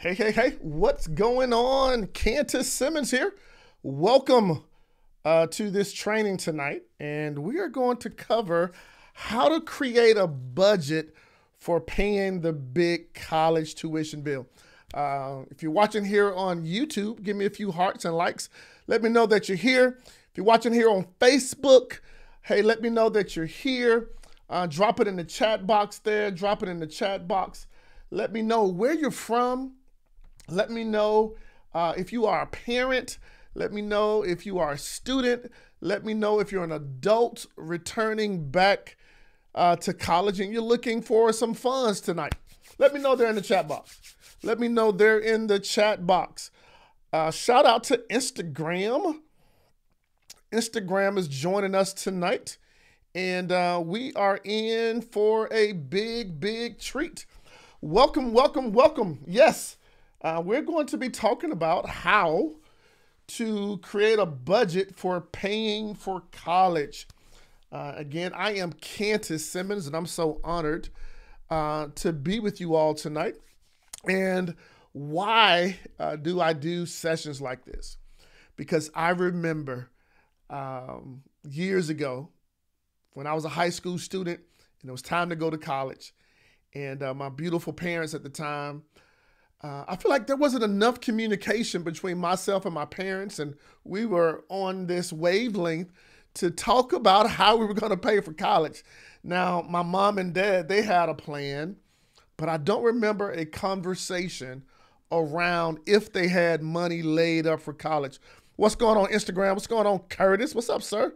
Hey, hey, hey, what's going on? Kantis Simmons here. Welcome to this training tonight, and we are going to cover how to create a budget for paying the big college tuition bill. If you're watching here on YouTube, give me a few hearts and likes. Let me know that you're here. If you're watching here on Facebook, hey, let me know that you're here. Drop it in the chat box there. Drop it in the chat box. Let me know where you're from. Let me know if you are a parent. Let me know if you are a student. Let me know if you're an adult returning back to college and you're looking for some funds tonight. Let me know there in the chat box. Let me know there in the chat box. Shout out to Instagram. Instagram is joining us tonight, and we are in for a big, big treat. Welcome, welcome, welcome. Yes. We're going to be talking about how to create a budget for paying for college. Again, I am Kantis Simmons, and I'm so honored to be with you all tonight. And why do I do sessions like this? Because I remember years ago when I was a high school student and it was time to go to college. And my beautiful parents at the time, I feel like there wasn't enough communication between myself and my parents, and we were on this wavelength to talk about how we were going to pay for college. Now, my mom and dad, they had a plan, but I don't remember a conversation around if they had money laid up for college. What's going on Instagram? What's going on Curtis? What's up, sir?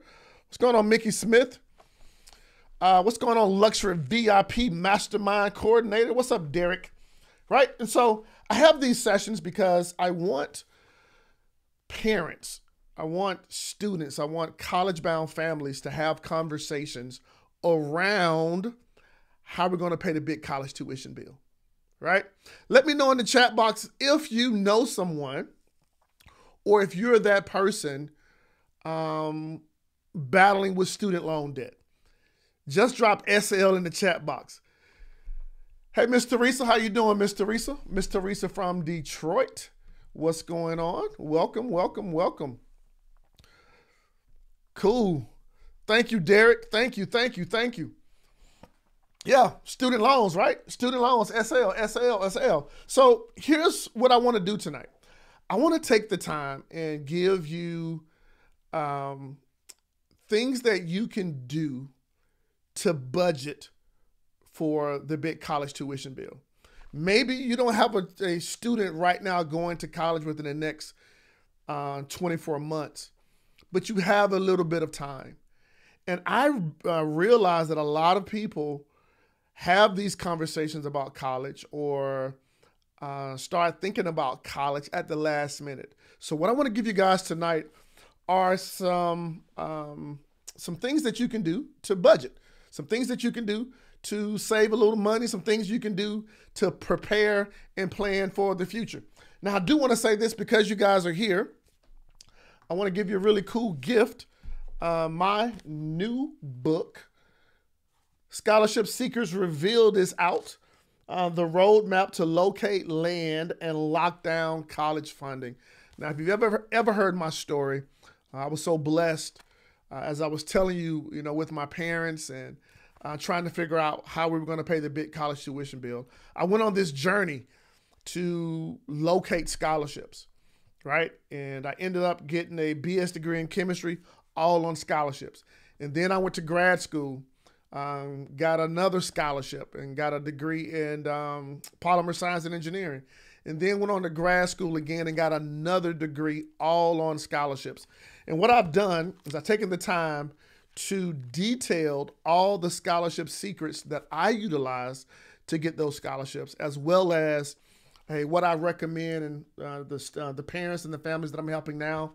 What's going on Mickey Smith? What's going on Luxury VIP Mastermind Coordinator? What's up, Derek? Right? And so I have these sessions because I want parents, I want students, I want college-bound families to have conversations around how we're going to pay the big college tuition bill, right? Let me know in the chat box if you know someone or if you're that person battling with student loan debt. Just drop SL in the chat box. Hey, Miss Teresa, how you doing, Miss Teresa? Miss Teresa from Detroit. What's going on? Welcome, welcome, welcome. Cool. Thank you, Derek. Thank you, thank you, thank you. Yeah, student loans, right? Student loans, SL, SL, SL. So here's what I want to do tonight. I want to take the time and give you things that you can do to budget for the big college tuition bill. Maybe you don't have a student right now going to college within the next 24 months, but you have a little bit of time. And I realize that a lot of people have these conversations about college or start thinking about college at the last minute. So what I want to give you guys tonight are some things that you can do to budget, some things that you can do to save a little money, some things you can do to prepare and plan for the future. Now, I do want to say this because you guys are here. I want to give you a really cool gift. My new book, Scholarship Seekers Revealed, is out. The roadmap to locate land and lock down college funding. Now, if you've ever heard my story, I was so blessed as I was telling you, with my parents and trying to figure out how we were going to pay the big college tuition bill. I went on this journey to locate scholarships, right? And I ended up getting a BS degree in chemistry, all on scholarships. And then I went to grad school, got another scholarship and got a degree in polymer science and engineering. And then went on to grad school again and got another degree, all on scholarships. And what I've done is I've taken the time to detail all the scholarship secrets that I utilize to get those scholarships, as well as what I recommend and the parents and the families that I'm helping now,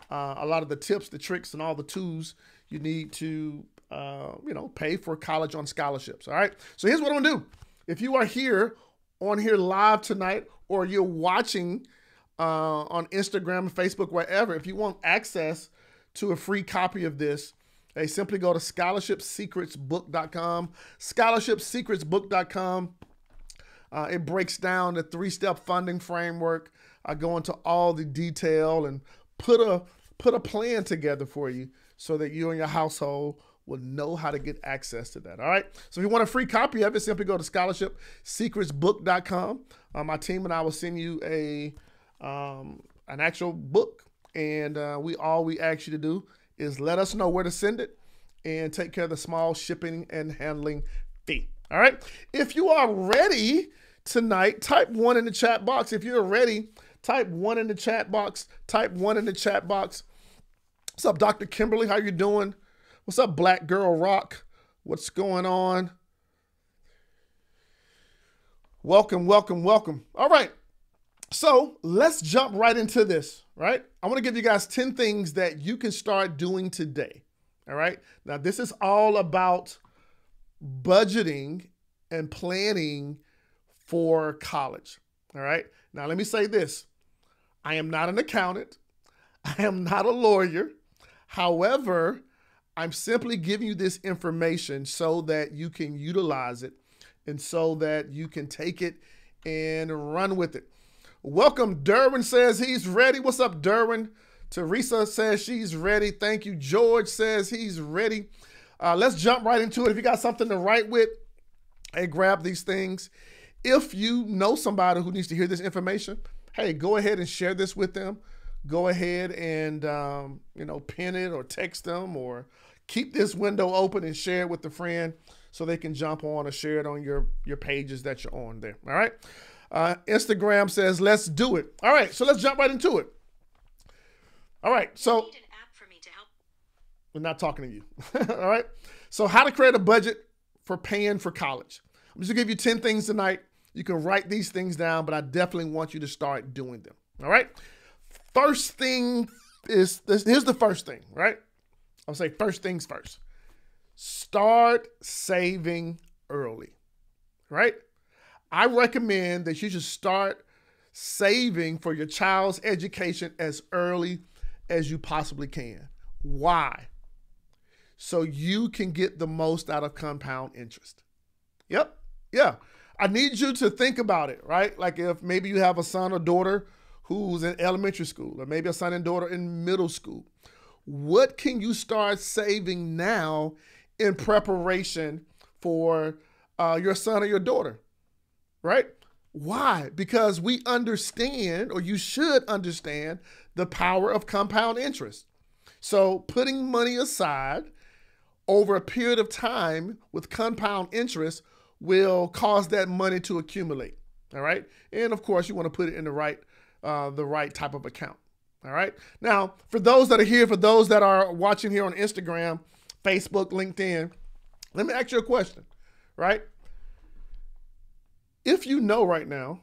a lot of the tips, the tricks, and all the tools you need to pay for college on scholarships. All right. So here's what I'm gonna do. If you are here live tonight, or you're watching on Instagram, Facebook, wherever, if you want access to a free copy of this, simply go to scholarshipsecretsbook.com, scholarshipsecretsbook.com. It breaks down the 3-step funding framework. I go into all the detail and put a plan together for you so that you and your household will know how to get access to that. All right. So if you want a free copy of it, simply go to scholarshipsecretsbook.com. My team and I will send you an actual book. And all we ask you to do is let us know where to send it and take care of the small shipping and handling fee. All right. If you are ready tonight, type 1 in the chat box. If you're ready, type 1 in the chat box. Type 1 in the chat box. What's up, Dr. Kimberly? How you doing? What's up, Black Girl Rock? What's going on? Welcome, welcome, welcome. All right. So let's jump right into this, right? I want to give you guys 10 things that you can start doing today. All right. Now, this is all about budgeting and planning for college. All right. Now, let me say this. I am not an accountant. I am not a lawyer. However, I'm simply giving you this information so that you can utilize it and so that you can take it and run with it. Welcome. Derwin says he's ready. What's up, Derwin? Teresa says she's ready. Thank you. George says he's ready. Let's jump right into it. If you got something to write with, hey, grab these things. If you know somebody who needs to hear this information, hey, go ahead and share this with them. Go ahead and, pin it or text them or keep this window open and share it with a friend so they can jump on or share it on your pages that you're on there. All right. Instagram says, let's do it. All right. So let's jump right into it. All right. So need an app for me to help. We're not talking to you. All right. So how to create a budget for paying for college. I'm just gonna give you 10 things tonight. You can write these things down, but I definitely want you to start doing them. All right. First thing is this. Here's the first thing, right? I'll say first things first. Start saving early, right? I recommend that you should start saving for your child's education as early as you possibly can. Why? So you can get the most out of compound interest. Yep. Yeah. I need you to think about it, right? Like if maybe you have a son or daughter who's in elementary school, or maybe a son and daughter in middle school. What can you start saving now in preparation for your son or your daughter, right? Why? Because we understand, or you should understand, the power of compound interest. So putting money aside over a period of time with compound interest will cause that money to accumulate, all right? And of course, you want to put it in the right type of account, all right? Now, for those that are here, for those that are watching here on Instagram, Facebook, LinkedIn, let me ask you a question, right? If you know right now,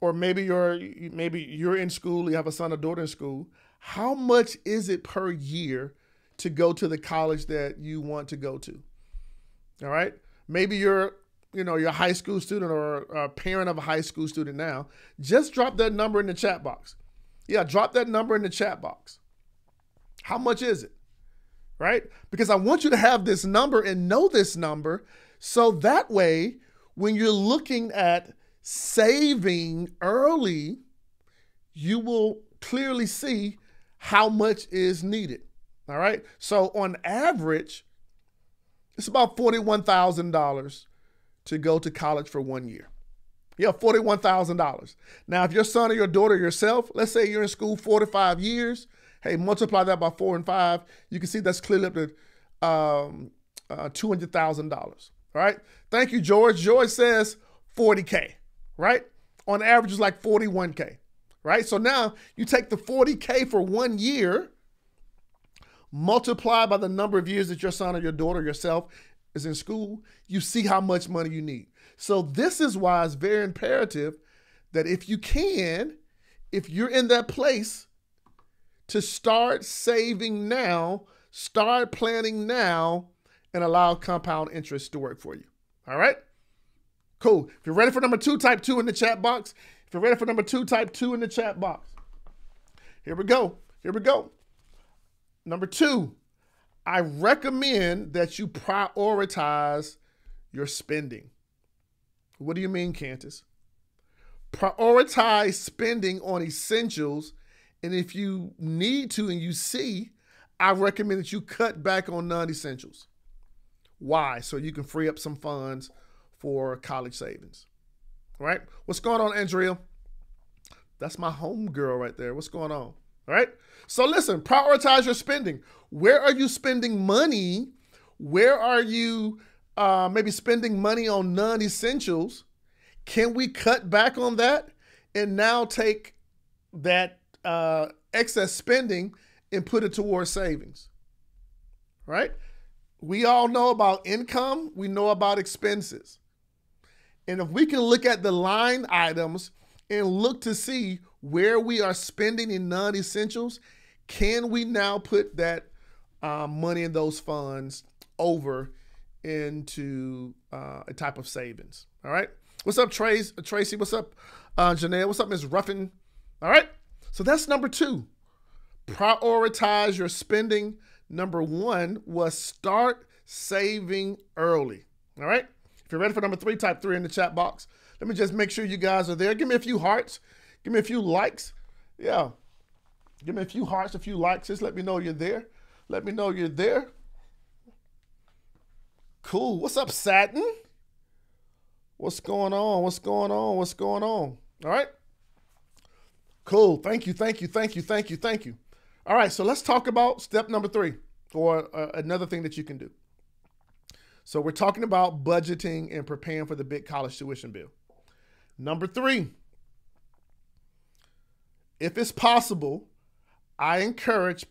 or maybe you're in school, you have a son or daughter in school, how much is it per year to go to the college that you want to go to? All right? Maybe you're a high school student or a parent of a high school student now. Just drop that number in the chat box. Yeah, drop that number in the chat box. How much is it? Right? Because I want you to have this number and know this number so that way when you're looking at saving early, you will clearly see how much is needed. All right. So on average, it's about $41,000 to go to college for 1 year. Yeah, $41,000. Now, if your son or your daughter yourself, let's say you're in school 4 to 5 years, hey, multiply that by 4 and 5, you can see that's clearly up to $200,000. All right. Thank you, George. George says 40K, right? On average, it's like 41K, right? So now you take the 40K for 1 year, multiply by the number of years that your son or your daughter yourself is in school, you see how much money you need. So this is why it's very imperative that if you can, if you're in that place, to start saving now, start planning now, and allow compound interest to work for you. All right? Cool. If you're ready for number 2, type 2 in the chat box. If you're ready for number 2, type 2 in the chat box. Here we go. Here we go. Number 2, I recommend that you prioritize your spending. What do you mean, Kantis? Prioritize spending on essentials. And if you need to and you see, I recommend that you cut back on non-essentials. Why? So you can free up some funds for college savings. All right? What's going on, Andrea? That's my home girl right there. What's going on? All right? So listen, prioritize your spending. Where are you spending money? Where are you maybe spending money on non-essentials? Can we cut back on that and now take that excess spending and put it towards savings? Right? We all know about income. We know about expenses. And if we can look at the line items and look to see where we are spending in non-essentials, can we now put that money in those funds over into a type of savings? All right. What's up, Tracy? What's up, Janelle? What's up, Ms. Ruffin? All right. So that's number 2. Prioritize your spending. Number 1 was start saving early. All right. If you're ready for number 3, type 3 in the chat box. Let me just make sure you guys are there. Give me a few hearts. Give me a few likes. Yeah. Give me a few hearts, a few likes. Just let me know you're there. Let me know you're there. Cool. What's up, Satin? What's going on? What's going on? What's going on? All right. Cool. Thank you. Thank you. Thank you. Thank you. Thank you. All right. So let's talk about step number 3, or another thing that you can do. So we're talking about budgeting and preparing for the big college tuition bill. Number 3, if it's possible, I encourage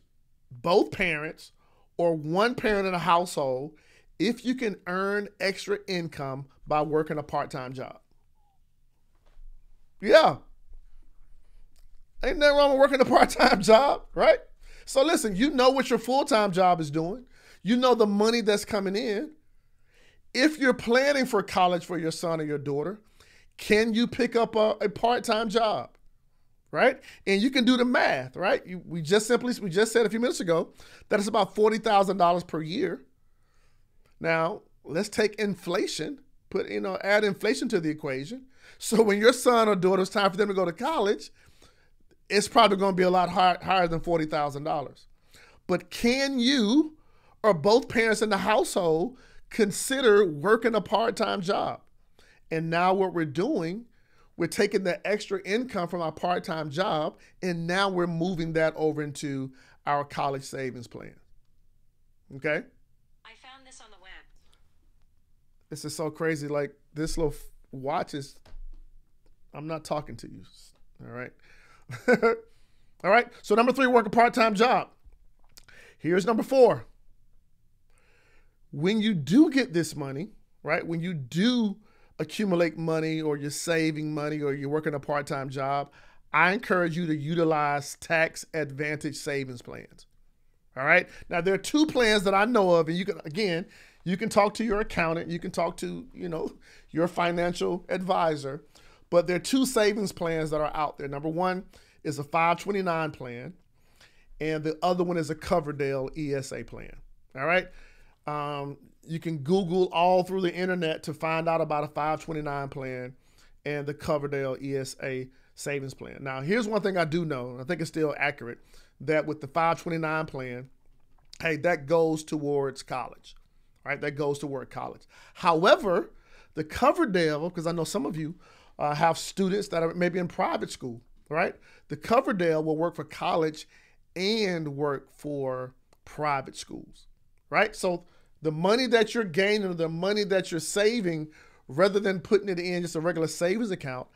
both parents or one parent in a household, if you can earn extra income by working a part-time job. Yeah. Ain't nothing wrong with working a part-time job, right? So listen, you know what your full-time job is doing. You know the money that's coming in. If you're planning for college for your son or your daughter, can you pick up a part-time job, right? And you can do the math, right? We just said a few minutes ago that it's about $40,000 per year. Now, let's take inflation, add inflation to the equation. So when your son or daughter, it's time for them to go to college, it's probably going to be a lot higher than $40,000. But can you or both parents in the household consider working a part-time job? And now what we're doing, we're taking the extra income from our part-time job, and now we're moving that over into our college savings plan. Okay? I found this on the web. This is so crazy. Like, this little watch is, I'm not talking to you. All right? All right? So number 3, work a part-time job. Here's number 4. When you do get this money, right? When you do accumulate money, or you're saving money, or you're working a part-time job, I encourage you to utilize tax advantage savings plans. All right. Now, there are 2 plans that I know of, and you can talk to your accountant, you can talk to, your financial advisor, but there are 2 savings plans that are out there. Number 1 is a 529 plan, and the other one is a Coverdell ESA plan. All right. You can Google all through the internet to find out about a 529 plan and the Coverdell ESA savings plan. Now, here's one thing I do know, and I think it's still accurate, that with the 529 plan, hey, that goes towards college, right? That goes toward college. However, the Coverdell, because I know some of you have students that are maybe in private school, right? The Coverdell will work for college and work for private schools, right? So the money that you're gaining, or the money that you're saving, rather than putting it in just a regular savings account,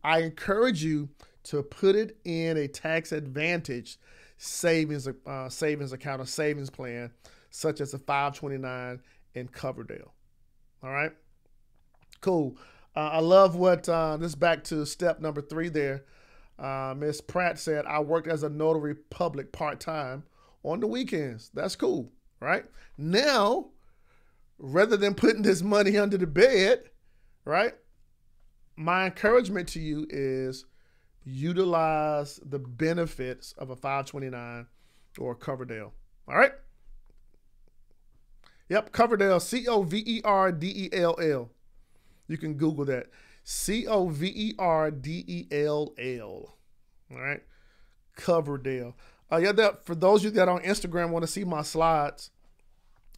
I encourage you to put it in a tax advantage savings account or savings plan, such as a 529 and Coverdell. All right, cool. I love what this, back to step number 3 there. Ms. Pratt said, I worked as a notary public part-time on the weekends. That's cool, right? Now, rather than putting this money under the bed, right, my encouragement to you is utilize the benefits of a 529 or a Coverdell. All right? Yep, Coverdell, Coverdell. You can Google that. Coverdell. All right. Coverdell. Yeah, that for those of you that on Instagram want to see my slides,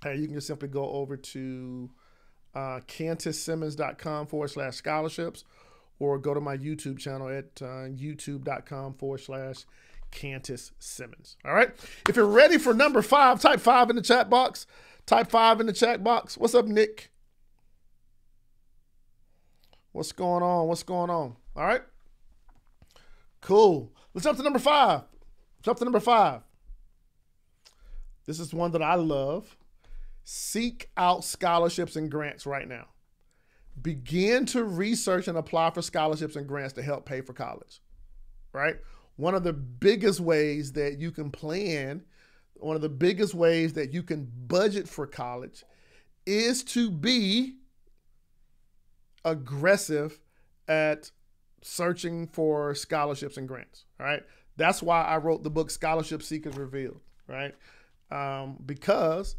you can just simply go over to kantissimmons.com/scholarships or go to my YouTube channel at youtube.com/Kantis Simmons. All right. If you're ready for number 5, type 5 in the chat box. Type 5 in the chat box. What's up, Nick? What's going on? What's going on? All right. Cool. Let's jump to number 5. This is one that I love. Seek out scholarships and grants right now. Begin to research and apply for scholarships and grants to help pay for college, right? One of the biggest ways that you can plan, one of the biggest ways that you can budget for college is to be aggressive at searching for scholarships and grants, all right? That's why I wrote the book Scholarship Seekers Revealed, right? Because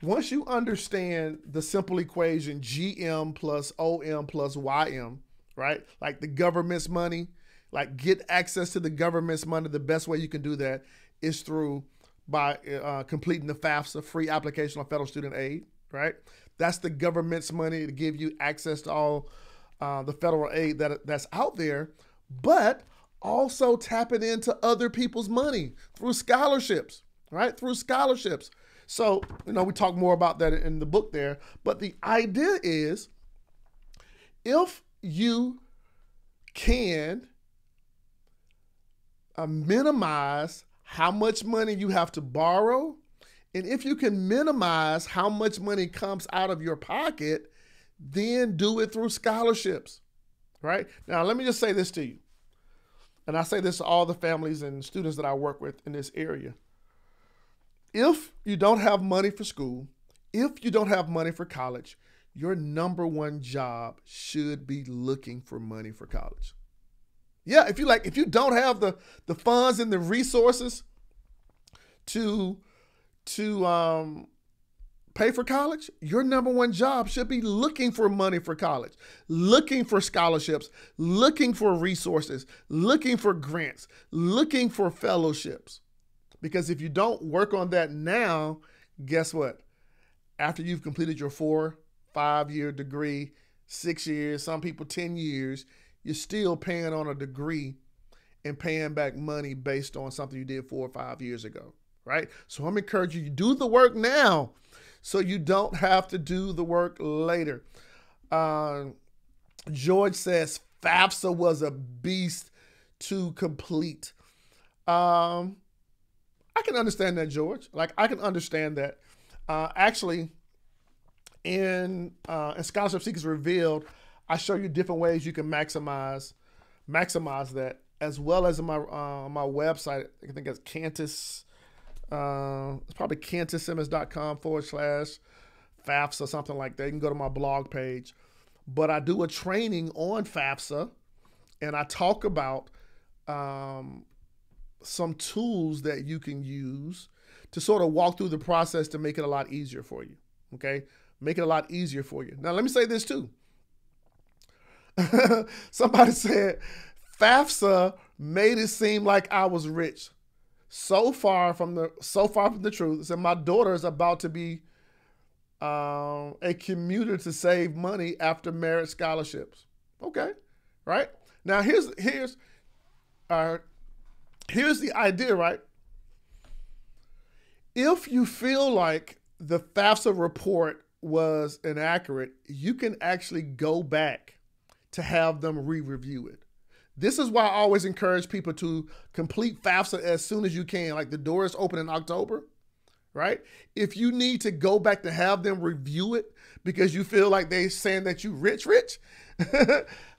once you understand the simple equation GM plus OM plus YM, right? Like the government's money, like get access to the government's money. The best way you can do that is by completing the FAFSA, free application on federal student aid, right? That's the government's money to give you access to all the federal aid that's out there, but also tapping into other people's money through scholarships, right? Through scholarships. So, we talk more about that in the book there, but the idea is if you can minimize how much money you have to borrow, and if you can minimize how much money comes out of your pocket, then do it through scholarships, right? Now, let me just say this to you, and I say this to all the families and students that I work with in this area. If you don't have money for school, if you don't have money for college, your number one job should be looking for money for college. Yeah, if you don't have the funds and the resources to pay for college, your number one job should be looking for money for college, looking for scholarships, looking for resources, looking for grants, looking for fellowships. Because if you don't work on that now, guess what? After you've completed your 4-5-year degree, 6 years, some people 10 years, you're still paying on a degree and paying back money based on something you did 4 or 5 years ago, right? So I'm encouraging you to do the work now so you don't have to do the work later. George says FAFSA was a beast to complete. I can understand that, George. I can understand that. Actually, in Scholarship Seekers Revealed, I show you different ways you can maximize that, as well as in my website. I think it's Kantis. It's probably kantissimmons.com/FAFSA or something like that. You can go to my blog page. But I do a training on FAFSA, and I talk about some tools that you can use to sort of walk through the process to make it a lot easier for you, okay? Make it a lot easier for you. Now, let me say this too. Somebody said, FAFSA made it seem like I was rich. So far from the truth. It said, my daughter is about to be a commuter to save money after merit scholarships. Okay, right? Now, here's the idea, right? If you feel like the FAFSA report was inaccurate, you can actually go back to have them re-review it. This is why I always encourage people to complete FAFSA as soon as you can. Like the door is open in October, right? If you need to go back to have them review it because you feel like they're saying that you rich,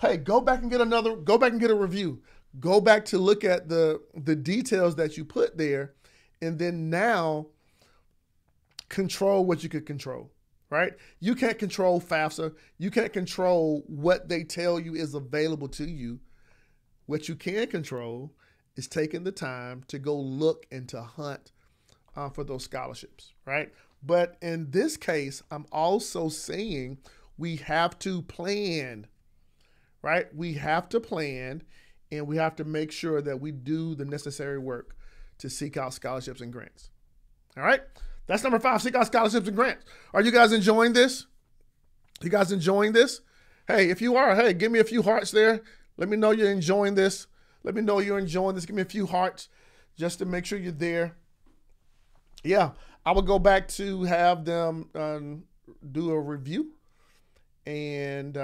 hey, go back and get a review. Go back to look at the details that you put there, and then now control what you could control, right? You can't control FAFSA. You can't control what they tell you is available to you. What you can control is taking the time to go look and to hunt for those scholarships, right? But in this case, I'm also saying we have to plan, right? We have to plan, and we have to make sure that we do the necessary work to seek out scholarships and grants. All right? That's number 5, seek out scholarships and grants. Are you guys enjoying this? You guys enjoying this? Hey, if you are, hey, give me a few hearts there. Let me know you're enjoying this. Let me know you're enjoying this. Give me a few hearts just to make sure you're there. Yeah, I will go back to have them do a review and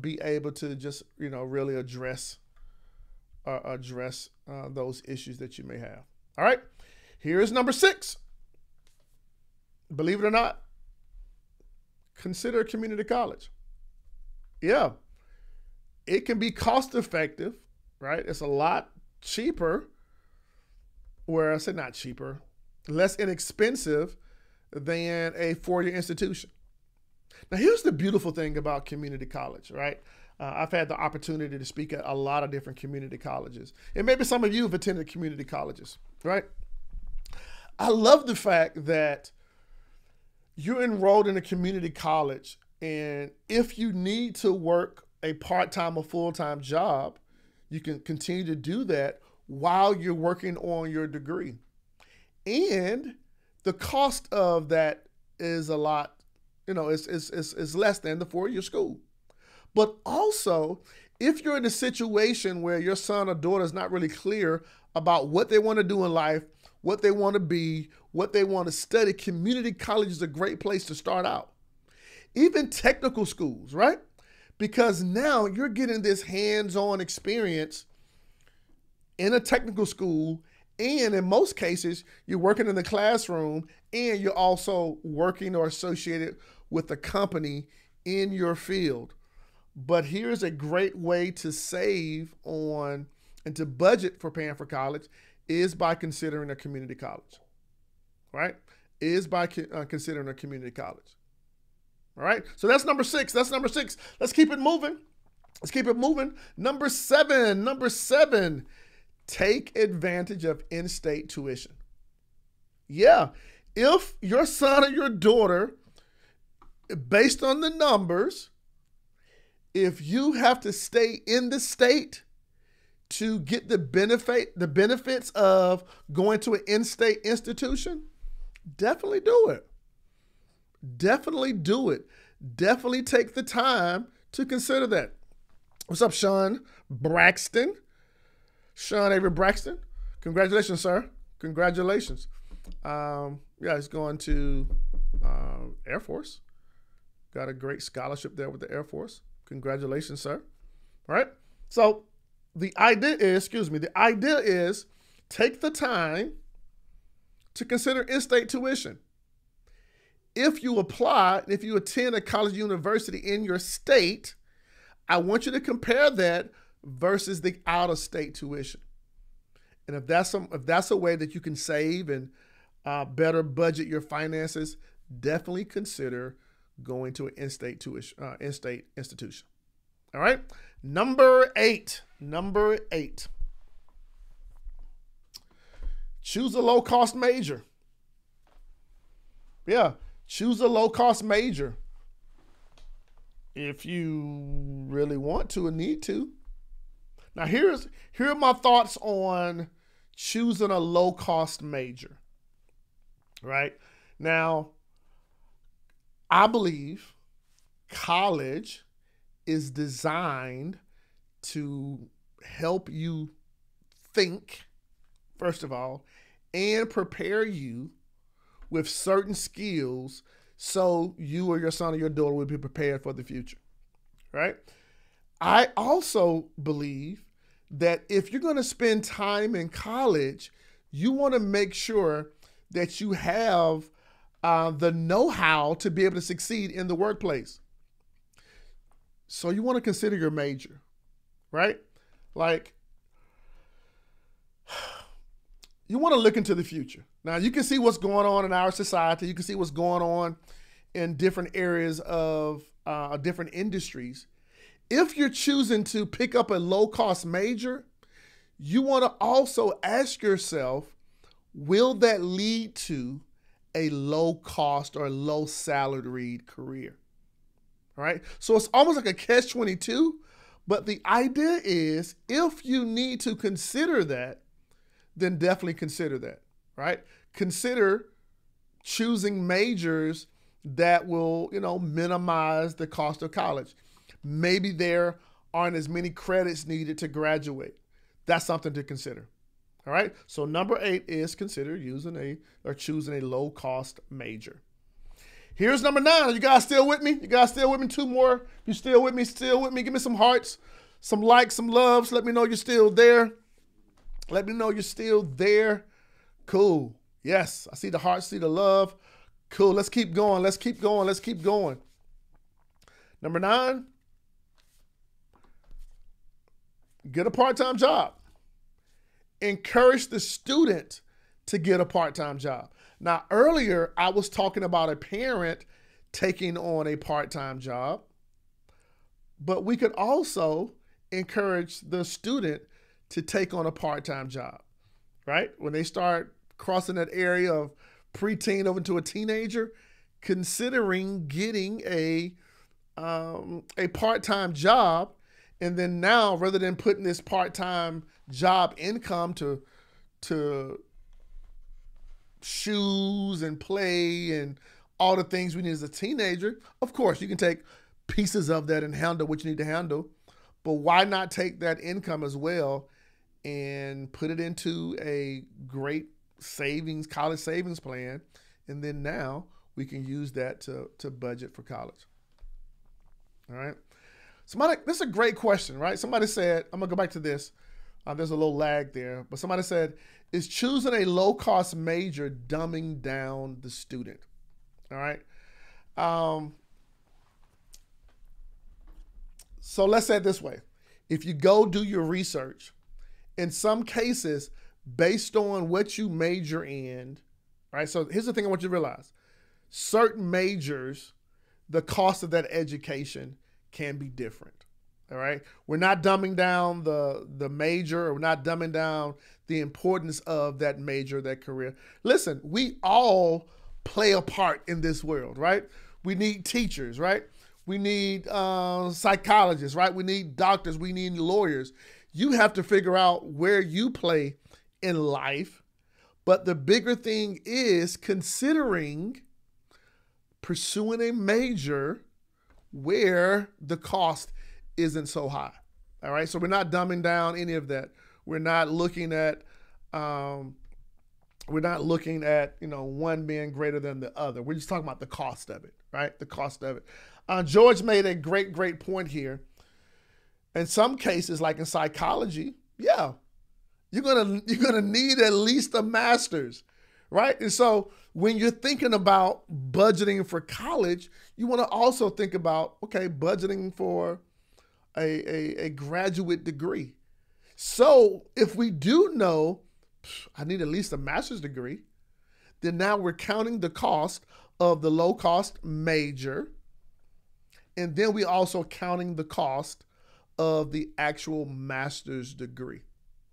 be able to just, really address those issues that you may have. All right, here's number 6. Believe it or not, consider community college. Yeah, it can be cost effective, right? It's a lot cheaper, where I say not cheaper, less inexpensive than a 4-year institution. Now, here's the beautiful thing about community college, right? I've had the opportunity to speak at a lot of different community colleges. And maybe some of you have attended community colleges, right? I love the fact that you're enrolled in a community college, and if you need to work a part-time or full-time job, you can continue to do that while you're working on your degree. And the cost of that is a lot, is less than the 4-year school. But also, if you're in a situation where your son or daughter is not really clear about what they want to do in life, what they want to be, what they want to study, community college is a great place to start out. Even technical schools, right? Because now you're getting this hands-on experience in a technical school, and in most cases, you're working in the classroom, and you're also working or associated with a company in your field. But here's a great way to save on and to budget for paying for college is by considering a community college, right? Is by considering a community college. All right, so that's number 6. That's number 6. Let's keep it moving. Let's keep it moving. Number 7. Take advantage of in-state tuition. Yeah, if your son or your daughter, based on the numbers, if you have to stay in the state to get the benefits of going to an in-state institution, definitely do it. Definitely do it. Definitely take the time to consider that. What's up, Sean Braxton? Sean Avery Braxton. Congratulations, sir. Congratulations. He's going to Air Force. Got a great scholarship there with the Air Force. Congratulations, sir. All right. So the idea is take the time to consider in-state tuition. If you apply, if you attend a college university in your state, I want you to compare that versus the out-of-state tuition. And if that's a way that you can save and better budget your finances, definitely consider going to an in-state institution. All right. Number 8. Choose a low-cost major. Yeah, choose a low-cost major if you really want to and need to. Now, here are my thoughts on choosing a low-cost major. Right? Now, I believe college is designed to help you think, first of all, and prepare you with certain skills so you or your son or your daughter will be prepared for the future, right? I also believe that if you're going to spend time in college, you want to make sure that you have the know-how to be able to succeed in the workplace. So you want to consider your major, right? Like, you want to look into the future. Now, you can see what's going on in our society. You can see what's going on in different areas of different industries. If you're choosing to pick up a low-cost major, you want to also ask yourself, will that lead to a low-cost or low-salaried career? All right? So it's almost like a catch-22, But the idea is, if you need to consider that, then definitely consider that, right? Consider choosing majors that will, minimize the cost of college. Maybe there aren't as many credits needed to graduate. That's something to consider. All right. So number 8 is consider choosing a low cost major. Here's number 9. Are you guys still with me? You guys still with me? 2 more. You still with me? Still with me? Give me some hearts, some likes, some loves. Let me know you're still there. Let me know you're still there. Cool. Yes. I see the heart, see the love. Cool. Let's keep going. Let's keep going. Let's keep going. Number 9, get a part-time job. Encourage the student to get a part-time job. Now, earlier, I was talking about a parent taking on a part-time job, but we could also encourage the student to take on a part-time job, right? When they start crossing that area of preteen over to a teenager, considering getting a part-time job, and then now, rather than putting this part-time job income to shoes and play and all the things we need as a teenager, of course, you can take pieces of that and handle what you need to handle. But why not take that income as well and put it into a great college savings plan? And then now we can use that to budget for college. All right. This is a great question, right? Somebody said, I'm going to go back to this. There's a little lag there, but somebody said, is choosing a low-cost major dumbing down the student? All right. So let's say it this way. If you go do your research, in some cases, based on what you major in, right? So here's the thing I want you to realize. Certain majors, the cost of that education can be different. All right. We're not dumbing down the major, or we're not dumbing down the importance of that major, that career. Listen, we all play a part in this world, right? We need teachers, right? We need psychologists, right? We need doctors. We need lawyers. You have to figure out where you play in life. But the bigger thing is considering pursuing a major where the cost isn't so high. All right. So we're not dumbing down any of that. We're not looking at one being greater than the other. We're just talking about the cost of it, right? The cost of it. George made a great point here. In some cases, like in psychology, yeah, you're gonna need at least a master's, right? And so when you're thinking about budgeting for college, you want to also think about, okay, budgeting for a graduate degree. So if we do know I need at least a master's degree, then now we're counting the cost of the low cost major. And then we also counting the cost of the actual master's degree.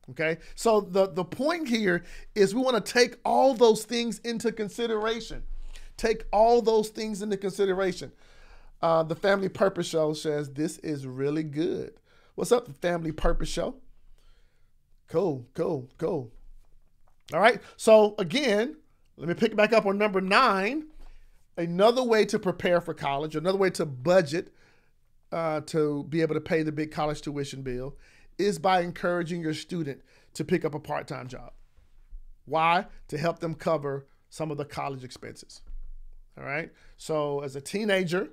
Okay. So the point here is we want to take all those things into consideration. Take all those things into consideration. The Family Purpose Show says this is really good. What's up, the Family Purpose Show? Cool. All right. So again, let me pick back up on number 9. Another way to prepare for college, another way to budget to be able to pay the big college tuition bill is by encouraging your student to pick up a part-time job. Why? To help them cover some of the college expenses. All right. So as a teenager,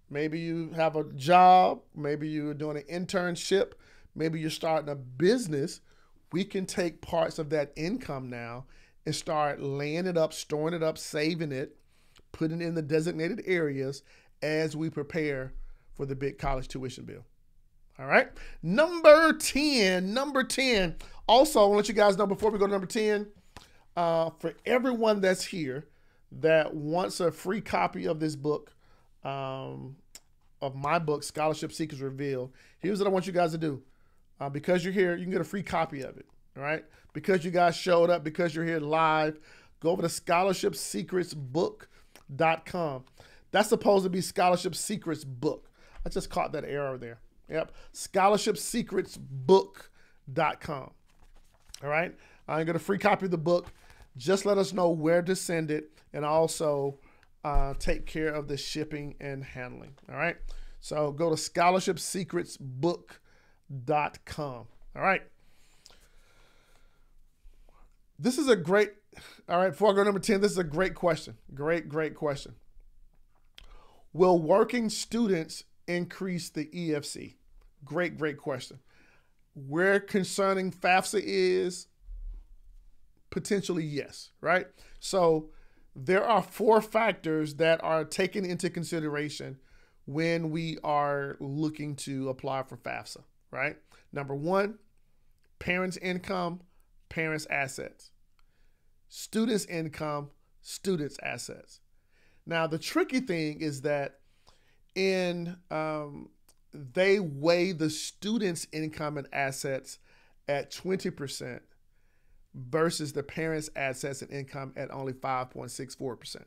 maybe you have a job, maybe you're doing an internship, maybe you're starting a business. We can take parts of that income now and start laying it up, storing it up, saving it, putting it in the designated areas as we prepare for the big college tuition bill. All right. Number 10. Also, I want to let you guys know before we go to number 10, for everyone that's here that wants a free copy of this book, of my book, Scholarship Secrets Revealed, here's what I want you guys to do. Because you're here, you can get a free copy of it. All right. Because you guys showed up, because you're here live, go over to scholarshipsecretsbook.com. That's supposed to be Scholarship Secrets Book. I just caught that error there. Yep. scholarshipsecretsbook.com. All right. I'm going to free copy of the book. Just let us know where to send it, and also take care of the shipping and handling. All right. So go to scholarshipsecretsbook.com. All right. This is a great, all right, before I go to number 10, this is a great question. Great question. Will working students increase the EFC? Great question. Where concerning FAFSA is, potentially yes, right? So there are 4 factors that are taken into consideration when we are looking to apply for FAFSA, right? Number 1, parents' income, parents' assets. Students' income, students' assets. Now, the tricky thing is that they weigh the student's income and assets at 20% versus the parents' assets and income at only 5.64%.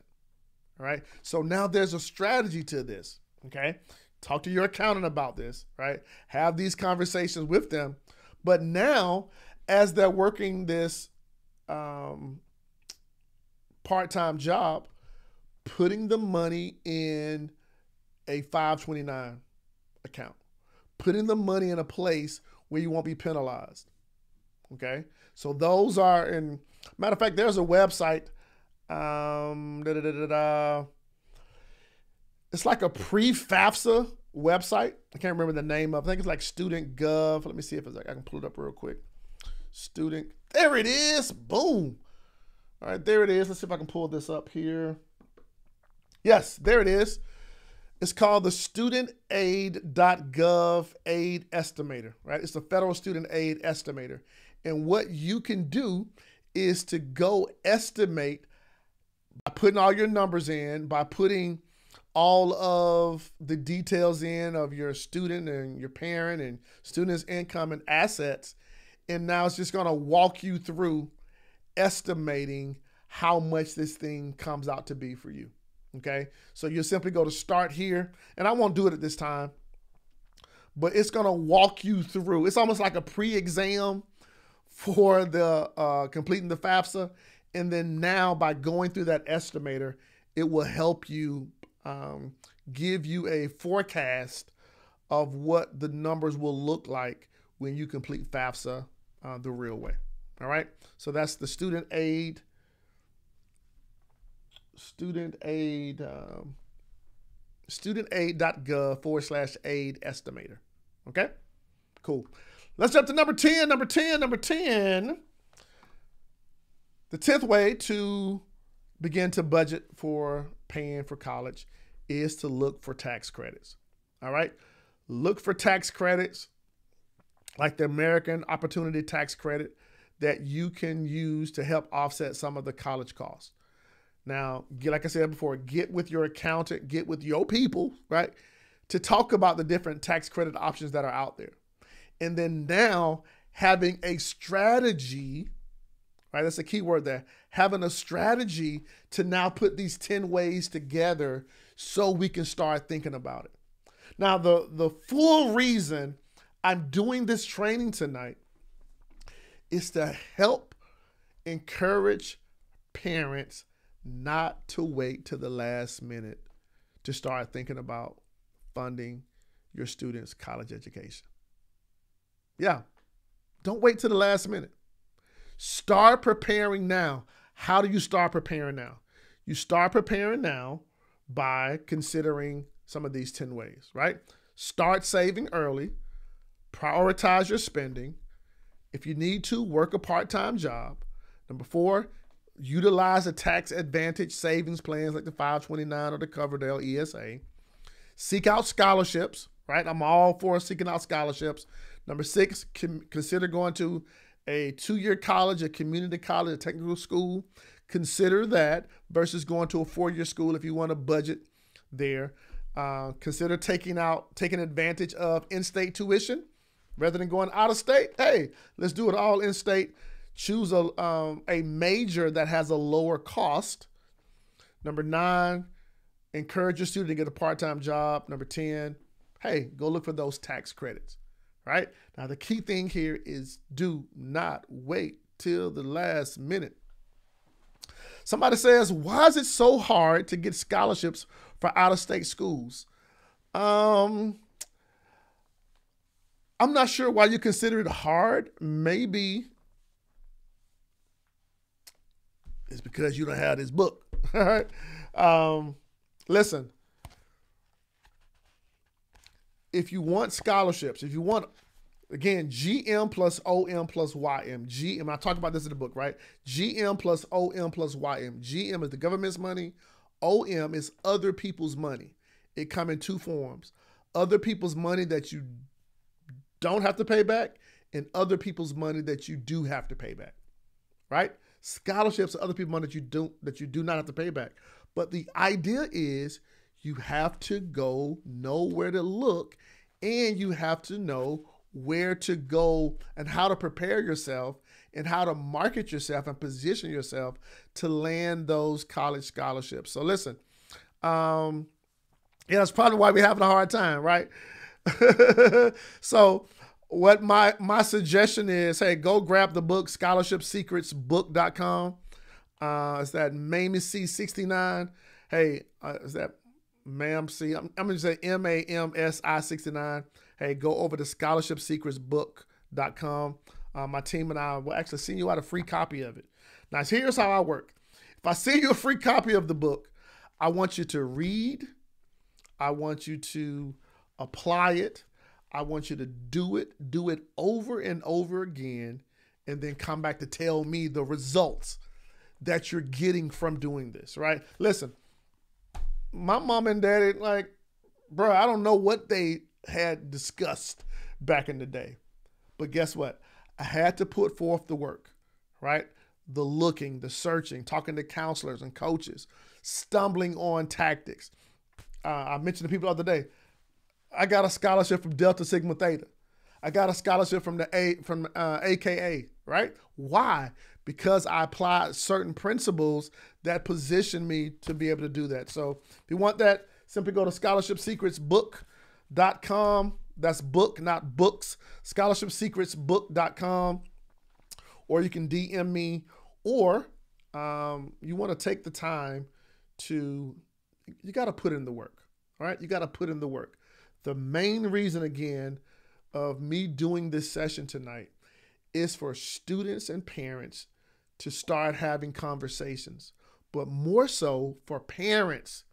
All right. So now there's a strategy to this. Okay. Talk to your accountant about this, right? Have these conversations with them. But now, as they're working this part-time job, putting the money in a 529 account, putting the money in a place where you won't be penalized. Okay. So those are, in matter of fact, there's a website. It's like a pre-FAFSA website. I can't remember the name of it. I think it's like Student Gov. Let me see if it's like, I can pull it up real quick. Student, there it is. Boom. All right, there it is. Let's see if I can pull this up here. Yes, there it is. It's called the studentaid.gov aid estimator, right? It's the federal student aid estimator. And what you can do is to go estimate by putting all your numbers in, by putting all of the details in of your student and your parent and student's income and assets. And now it's just going to walk you through estimating how much this thing comes out to be for you. Okay. So you simply go to start here, and I won't do it at this time, but it's going to walk you through. It's almost like a pre-exam for the completing the FAFSA. And then now by going through that estimator, it will help you give you a forecast of what the numbers will look like when you complete FAFSA the real way. All right. So that's the studentaid.gov /aid estimator. Okay, cool. Let's jump to number 10. Number 10. The 10th way to begin to budget for paying for college is to look for tax credits. All right. Look for tax credits like the American Opportunity Tax Credit that you can use to help offset some of the college costs. Now, like I said before, get with your accountant, get with your people, right, to talk about the different tax credit options that are out there. And then now having a strategy, right, that's a key word there, having a strategy to now put these 10 ways together so we can start thinking about it. Now, the full reason I'm doing this training tonight is to help encourage parents not to wait to the last minute to start thinking about funding your students' college education. Yeah, don't wait to the last minute. Start preparing now. How do you start preparing now? You start preparing now by considering some of these 10 ways, right? Start saving early. Prioritize your spending. If you need to, work a part-time job. Number 4, utilize a tax advantage savings plans like the 529 or the Coverdell ESA. Seek out scholarships, right? I'm all for seeking out scholarships. Number 6, consider going to a 2-year college, a community college, a technical school. Consider that versus going to a 4-year school if you want to budget there. Consider taking advantage of in-state tuition rather than going out of state. Hey, let's do it all in-state. Choose a major that has a lower cost. Number 9, encourage your student to get a part-time job. Number 10, hey, go look for those tax credits, right? Now, the key thing here is do not wait till the last minute. Somebody says, why is it so hard to get scholarships for out-of-state schools? I'm not sure why you consider it hard. Maybe it's because you don't have this book. All right. Listen, if you want scholarships, if you want, again, GM plus OM plus YM. GM, I talked about this in the book, right? GM plus OM plus YM. GM is the government's money. OM is other people's money. It comes in two forms. Other people's money that you don't have to pay back, and other people's money that you do have to pay back, right? Scholarships are other people's money that you do not have to pay back. But the idea is you have to know where to look, and you have to know where to go and how to prepare yourself and how to market yourself and position yourself to land those college scholarships. So listen, that's probably why we're having a hard time, right? So what my suggestion is, hey, go grab the book, scholarshipsecretsbook.com. It's that Mamie C69. Hey, is that Mam C? I'm going to say MAMSI 69. Hey, go over to scholarshipsecretsbook.com. My team and I will actually send you out a free copy of it. Now, here's how I work. If I send you a free copy of the book, I want you to read. I want you to apply it. I want you to do it over and over again, and then come back to tell me the results that you're getting from doing this, right? Listen, my mom and daddy, like, bro, I don't know what they had discussed back in the day, but guess what? I had to put forth the work, right? The looking, the searching, talking to counselors and coaches, stumbling on tactics. I mentioned to people the other day, I got a scholarship from Delta Sigma Theta. I got a scholarship from AKA, right? Why? Because I applied certain principles that position me to be able to do that. So if you want that, simply go to scholarshipsecretsbook.com. That's book, not books. Scholarshipsecretsbook.com. Or you can DM me, or you want to take the time to, you got to put in the work, all right? You got to put in the work. The main reason, again, of me doing this session tonight is for students and parents to start having conversations, but more so for parents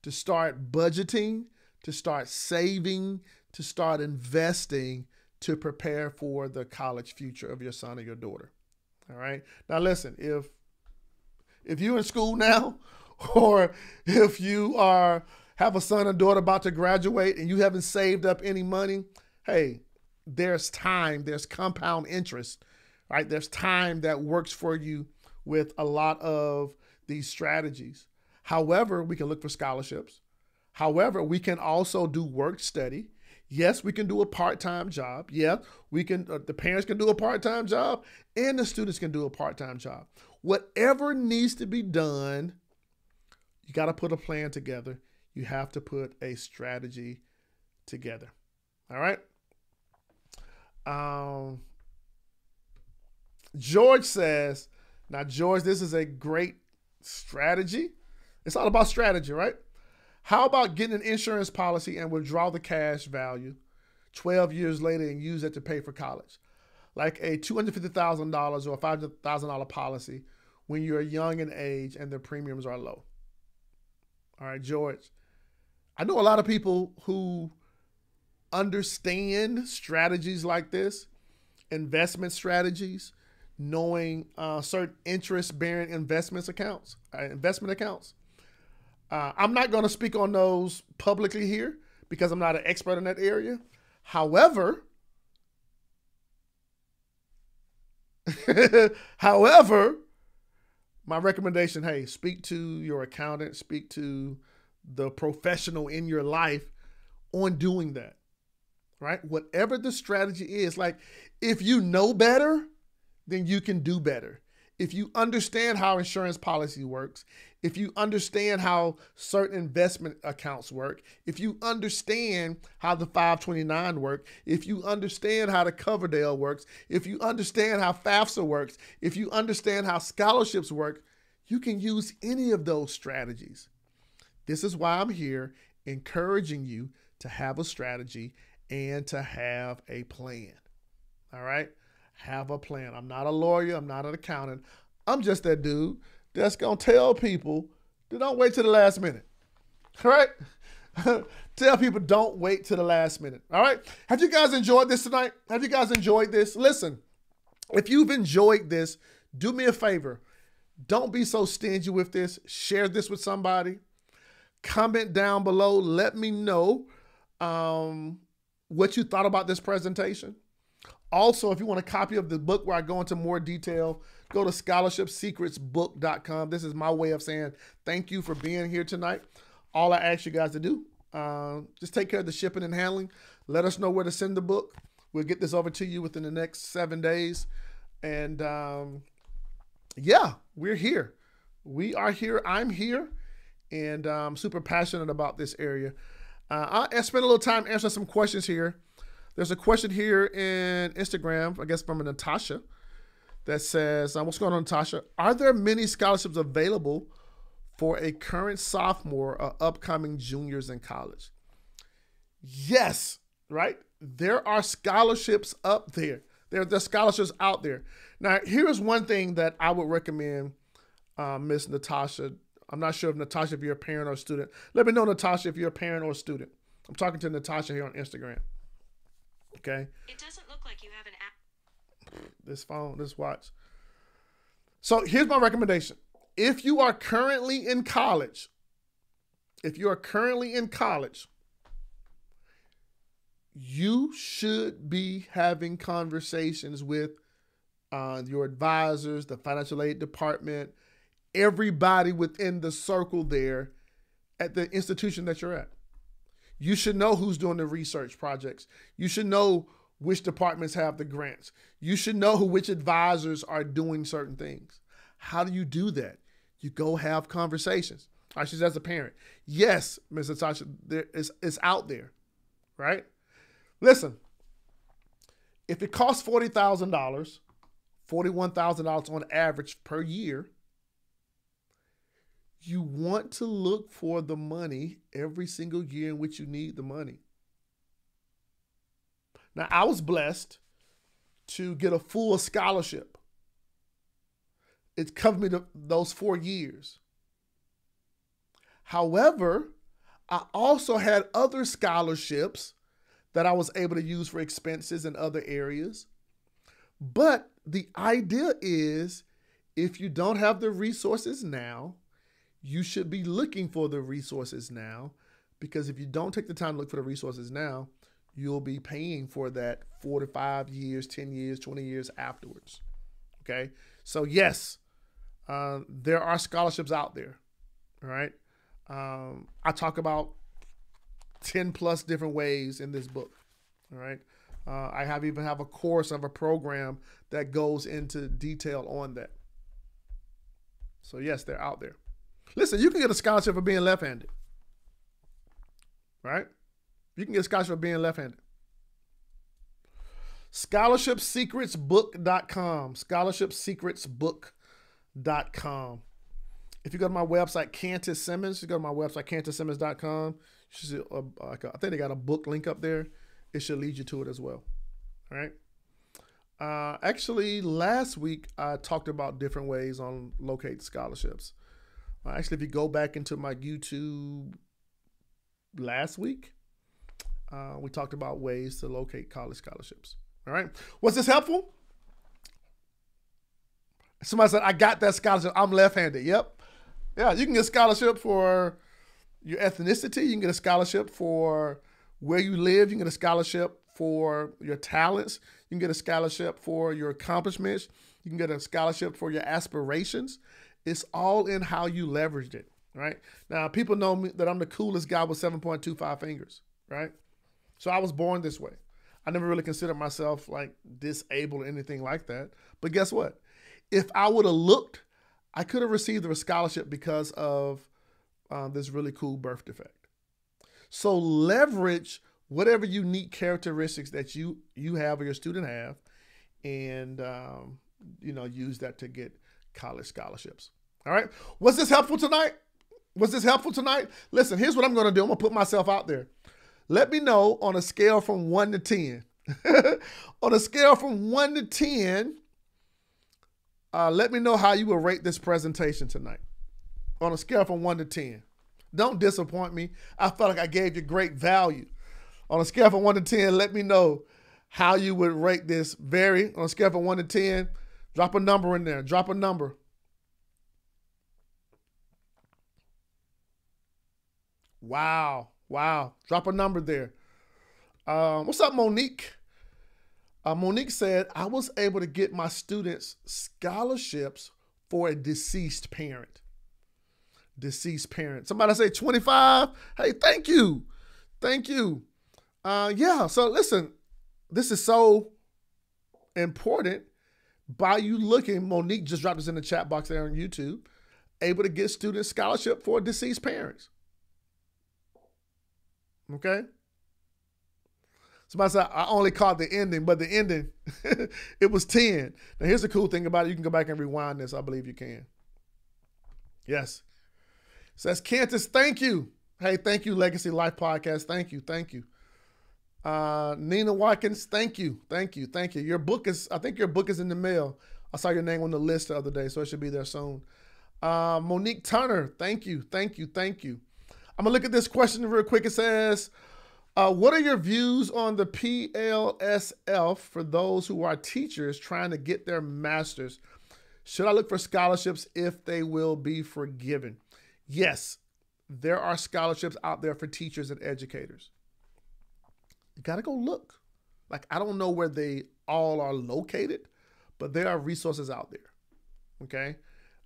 to start budgeting, to start saving, to start investing to prepare for the college future of your son or your daughter. All right. Now, listen, if you're in school now, or if you have a son or daughter about to graduate and you haven't saved up any money, hey, there's time, there's compound interest, right? There's time that works for you with a lot of these strategies. However, we can look for scholarships. However, we can also do work study. Yes, we can do a part-time job. Yeah, we can. The parents can do a part-time job, and the students can do a part-time job. Whatever needs to be done, you got to put a plan together. You have to put a strategy together. All right. George says, now, George, this is a great strategy. It's all about strategy, right? How about getting an insurance policy and withdraw the cash value 12 years later and use it to pay for college? Like a $250,000 or a $500,000 policy when you're young in age and the premiums are low. All right, George. I know a lot of people who understand strategies like this, investment strategies, knowing certain interest-bearing investment accounts. I'm not going to speak on those publicly here because I'm not an expert in that area. However, my recommendation, hey, speak to your accountant, speak to the professional in your life on doing that, right? Whatever the strategy is, like if you know better, then you can do better. if you understand how insurance policy works, if you understand how certain investment accounts work, if you understand how the 529 work, if you understand how the Coverdell works, if you understand how FAFSA works, if you understand how scholarships work, you can use any of those strategies. This is why I'm here encouraging you to have a strategy and to have a plan. All right? Have a plan. I'm not a lawyer. I'm not an accountant. I'm just that dude that's going to tell people to don't wait till the last minute. All right? Tell people don't wait till the last minute. All right? Have you guys enjoyed this tonight? Have you guys enjoyed this? Listen, if you've enjoyed this, do me a favor. Don't be so stingy with this. Share this with somebody. Comment down below. Let me know what you thought about this presentation. Also, if you want a copy of the book where I go into more detail, go to scholarshipsecretsbook.com. This is my way of saying thank you for being here tonight. All I ask you guys to do, just take care of the shipping and handling. Let us know where to send the book. We'll get this over to you within the next 7 days. And yeah, we're here. We are here. I'm here. And I'm super passionate about this area. I spent a little time answering some questions here. There's a question here in Instagram, I guess from Natasha, that says, what's going on, Natasha? Are there many scholarships available for a current sophomore or upcoming juniors in college? Yes, right? There are scholarships up there. There's scholarships out there. Now, here's one thing that I would recommend, Miss Natasha. I'm not sure if Natasha, if you're a parent or a student. Let me know, Natasha, if you're a parent or a student. I'm talking to Natasha here on Instagram. Okay. It doesn't look like you have an app. This phone, this watch. So here's my recommendation. If you are currently in college, you should be having conversations with your advisors, the financial aid department, everybody within the circle there at the institution that you're at. You should know who's doing the research projects. You should know which departments have the grants. You should know which advisors are doing certain things. How do you do that? You go have conversations. I should, as a parent. Yes, Ms. Natasha, it's out there, right? Listen, if it costs $40,000, $41,000 on average per year, you want to look for the money every single year in which you need the money. Now, I was blessed to get a full scholarship. It covered me those 4 years. However, I also had other scholarships that I was able to use for expenses in other areas. But the idea is, if you don't have the resources now, you should be looking for the resources now, because if you don't take the time to look for the resources now, you'll be paying for that 4 to 5 years, 10 years, 20 years afterwards. Okay. So yes, there are scholarships out there. All right. I talk about 10 plus different ways in this book. All right. I even have a course of a program that goes into detail on that. So yes, they're out there. Listen, you can get a scholarship for being left-handed, right? You can get a scholarship for being left-handed. Scholarshipsecretsbook.com, scholarshipsecretsbook.com. If you go to my website, Kantis Simmons, you go to my website, kantissimmons.com. You should see, I think they got a book link up there. It should lead you to it as well, all right? Actually, last week, I talked about different ways on locate scholarships. Actually, if you go back into my YouTube last week, we talked about ways to locate college scholarships. All right. Was this helpful? Somebody said, I got that scholarship. I'm left-handed. Yep. Yeah, you can get a scholarship for your ethnicity. You can get a scholarship for where you live. You can get a scholarship for your talents. You can get a scholarship for your accomplishments. You can get a scholarship for your aspirations. It's all in how you leveraged it, right? Now, people know me that I'm the coolest guy with 7.25 fingers, right? So I was born this way. I never really considered myself like disabled or anything like that. But guess what? If I would have looked, I could have received a scholarship because of this really cool birth defect. So leverage whatever unique characteristics that you have or your student have, and use that to get college scholarships. All right. Was this helpful tonight? Listen, here's what I'm going to do. I'm going to put myself out there. Let me know on a scale from 1 to 10. On a scale from 1 to 10, let me know how you will rate this presentation tonight. On a scale from 1 to 10. Don't disappoint me. I felt like I gave you great value. On a scale from 1 to 10, let me know how you would rate this. On a scale from 1 to 10, drop a number in there. Drop a number. Wow. Drop a number there. What's up, Monique? Monique said, I was able to get my students scholarships for a deceased parent. Somebody say 25. Hey, thank you. So listen, this is so important. By you looking, Monique just dropped this in the chat box there on YouTube, able to get student scholarship for deceased parents. Okay. Somebody said, I only caught the ending, but the ending, it was 10. Now, here's the cool thing about it. You can go back and rewind this. I believe you can. Yes. Says Kantis, thank you. Hey, thank you, Legacy Life Podcast. Thank you. Nina Watkins, thank you. Your book is in the mail. I saw your name on the list the other day, so it should be there soon. Monique Turner, thank you. I'm going to look at this question real quick. It says, what are your views on the PLSF for those who are teachers trying to get their master's? Should I look for scholarships if they will be forgiven? Yes, there are scholarships out there for teachers and educators. You got to go look. Like, I don't know where they all are located, but there are resources out there. Okay.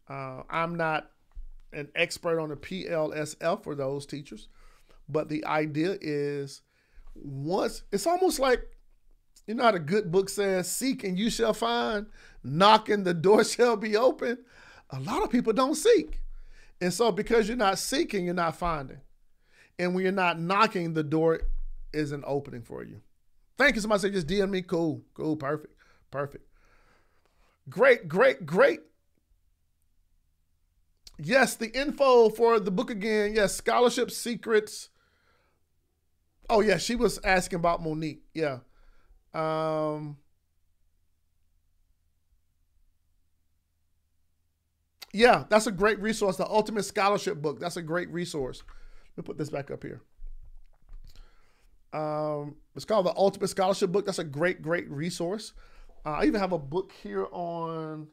I'm not an expert on the PLSF for those teachers, but the idea is it's almost like, you know how the good book says, seek and you shall find, knock and the door shall be open. A lot of people don't seek. And so because you're not seeking, you're not finding. And when you're not knocking, the door isn't opening for you. Thank you. Somebody said just DM me. Cool. Perfect. Great. Yes, the info for the book again. Yes, scholarship secrets. Oh, yeah, she was asking about Monique. Yeah. Yeah, that's a great resource. The Ultimate Scholarship book. That's a great resource. Let me put this back up here. It's called the Ultimate Scholarship book. That's a great resource. I even have a book here on.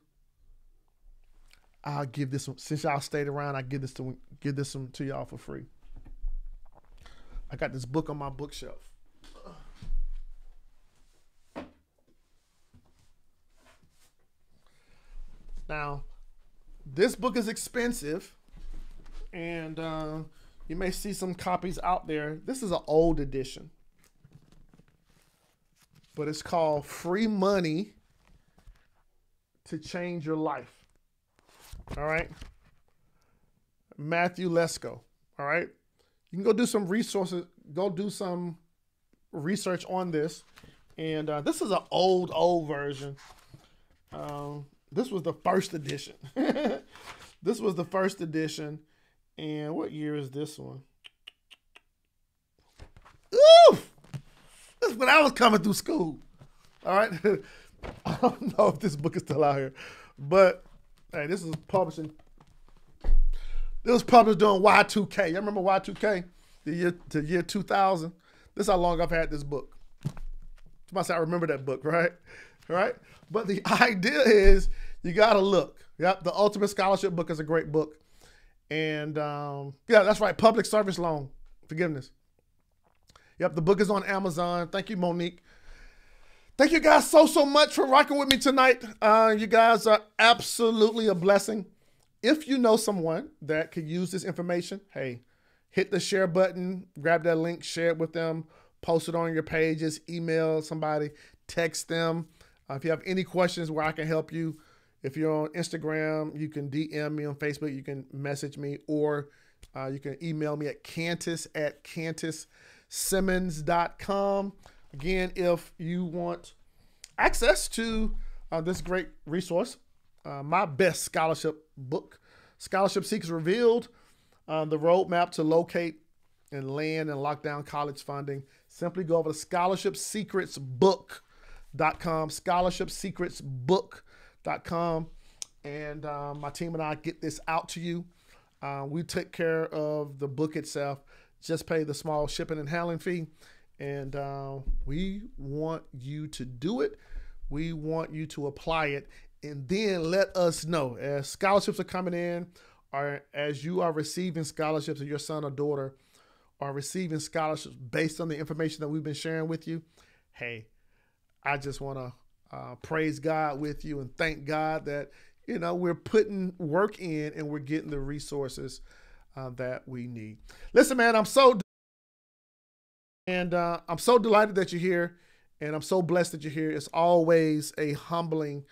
I'll give this one, since y'all stayed around, I give this one to y'all for free. I got this book on my bookshelf. Now, this book is expensive, and you may see some copies out there. This is an old edition, but it's called Free Money to Change Your Life. All right. Matthew Lesko. All right. You can go do some resources, go do some research on this. And this is an old version. This was the first edition. And what year is this one? Ooh! This is when I was coming through school. All right. I don't know if this book is still out here, but hey, this is publishing. This was published during Y2K. You remember Y2K? The year 2000. This is how long I've had this book. Somebody say I remember that book, right? Right? But the idea is you got to look. Yep, the Ultimate Scholarship book is a great book. And yeah, that's right. Public service loan forgiveness. Yep, the book is on Amazon. Thank you, Monique. Thank you guys so much for rocking with me tonight. You guys are absolutely a blessing. If you know someone that could use this information, hey, hit the share button, grab that link, share it with them, post it on your pages, email somebody, text them. If you have any questions where I can help you, If you're on Instagram, you can DM me on Facebook. You can message me, or you can email me at Kantis@KantisSimmons.com. Again, if you want access to this great resource, my best scholarship book, Scholarship Secrets Revealed, the roadmap to locate and land and lock down college funding, simply go over to scholarshipsecretsbook.com, scholarshipsecretsbook.com, and my team and I get this out to you. We take care of the book itself, just pay the small shipping and handling fee, and we want you to do it. We want you to apply it, and then let us know as scholarships are coming in, or as you are receiving scholarships, or your son or daughter are receiving scholarships based on the information that we've been sharing with you. Hey, I just want to praise God with you and thank God that, you know, we're putting work in and we're getting the resources that we need. Listen, man, I'm so delighted that you're here, and I'm so blessed that you're here. It's always a humbling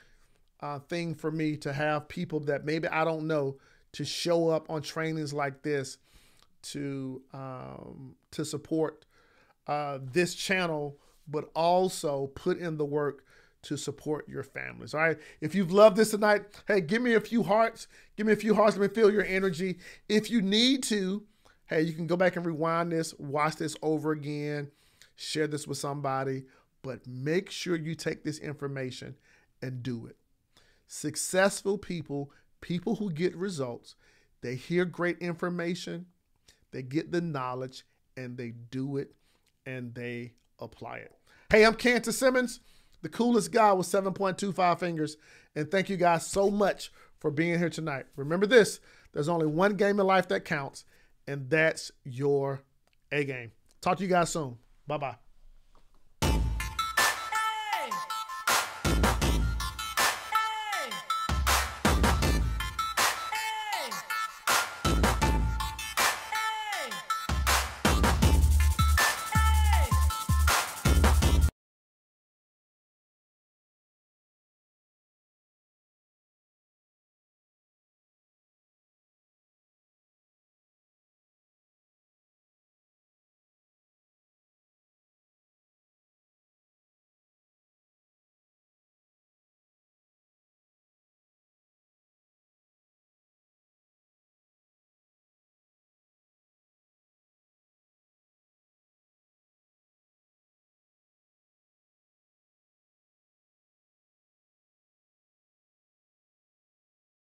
thing for me to have people that maybe I don't know to show up on trainings like this to support this channel, but also put in the work to support your families. All right. If you've loved this tonight, hey, give me a few hearts. Give me a few hearts. Let me feel your energy. If you need to, hey, you can go back and rewind this, watch this over again, share this with somebody, but make sure you take this information and do it. Successful people, people who get results, they hear great information, they get the knowledge, and they do it, and they apply it. Hey, I'm Kantis Simmons, the coolest guy with 7.25 fingers, and thank you guys so much for being here tonight. Remember this, there's only one game in life that counts, and that's your A game. Talk to you guys soon. Bye-bye.